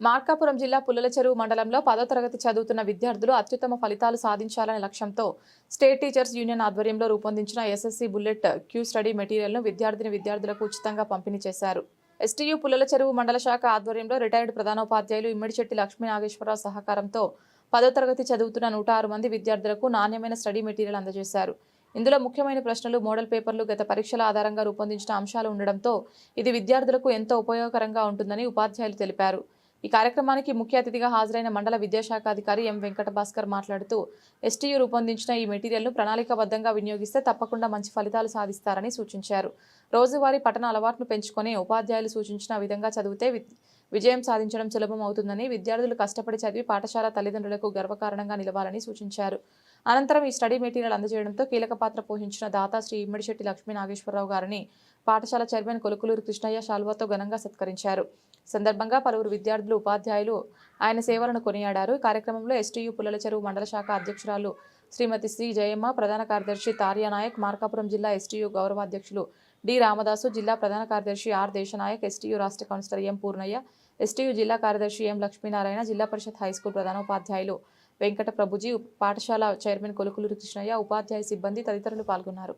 మార్కాపురం జిల్లా పుల్లల చెరువు మండలంలో 10వ తరగతి చదువుతున్న విద్యార్థులు అత్యుత్తమ ఫలితాలు సాధించాలనే లక్ష్యంతో స్టేట్ టీచర్స్ యూనియన్ ఆధ్వర్యంలో రూపొందించిన ఎస్ఎస్సి బుల్లెట్ క్యూ స్టడీ మెటీరియల్ను విద్యార్థులకు ఉచితంగా పంపిణీ చేశారు. ఎస్టీయూ పుల్లల చెరువు మండల శాఖ ఆధ్వర్యంలో రిటైర్డ్ ప్రధానోపాధ్యాయులు ఇమ్మిడిశెట్టి లక్ష్మీ నాగేశ్వరరావు సహకారంతో 10వ తరగతి చదువుతున్న 106 మంది విద్యార్థులకు నాణ్యమైన స్టడీ మెటీరియల్ అందజేశారు. ఇందులో ముఖ్యమైన ప్రశ్నలు, మోడల్ పేపర్లు, గత పరీక్షల ఆధారంగా రూపొందించిన అంశాలు ఉండడంతో ఇది విద్యార్థులకు ఎంతో ఉపయోగకరంగా ఉంటుందని ఉపాధ్యాయులు తెలిపారు. ఈ కార్యక్రమానికి ముఖ్య అతిథిగా హాజరైన మండల విద్యాశాఖ అధికారి ఎం వెంకట భాస్కర్ మాట్లాడుతూ ఎస్టీయూ రూపొందించిన ఈ మెటీరియల్ను ప్రణాళికాబద్ధంగా వినియోగిస్తే తప్పకుండా మంచి ఫలితాలు సాధిస్తారని సూచించారు. రోజువారీ పఠన అలవాటును పెంచుకొని ఉపాధ్యాయులు సూచించిన విధంగా చదివితే విజయం సాధించడం సులభం అవుతుందని, విద్యార్థులు కష్టపడి చదివి పాఠశాల తల్లిదండ్రులకు గర్వకారణంగా నిలవాలని సూచించారు. అనంతరం ఈ స్టడీ మెటీరియల్ అందజేయడంతో కీలక పాత్ర పోషించిన దాత శ్రీ ఇమ్మిడిశెట్టి లక్ష్మీ నాగేశ్వరరావు గారిని పాఠశాల చైర్మన్ కొలుకులూరు కృష్ణయ్య శాల్వాతో ఘనంగా సత్కరించారు. సందర్భంగా పలువురు విద్యార్థులు, ఉపాధ్యాయులు ఆయన సేవలను కొనియాడారు. ఈ కార్యక్రమంలో ఎస్టీయూ పుల్లల చెరువు మండల శాఖ అధ్యక్షురాలు శ్రీమతి సి జయమ్మ, ప్రధాన కార్యదర్శి తార్యానాయక్, మార్కాపురం జిల్లా ఎస్టీయూ గౌరవాధ్యక్షులు డి రామదాసు, జిల్లా ప్రధాన కార్యదర్శి ఆర్ దేశనాయక్, ఎస్టీయూ రాష్ట్ర కౌన్సిలర్ ఎం పూర్ణయ్య, ఎస్టీయూ జిల్లా కార్యదర్శి ఎం లక్ష్మీనారాయణ, జిల్లా పరిషత్ హైస్కూల్ ప్రధానోపాధ్యాయులు వెంకట ప్రభుజీ, పాఠశాల చైర్మన్ కొలుకులూరు కృష్ణయ్య, ఉపాధ్యాయ సిబ్బంది తదితరులు పాల్గొన్నారు.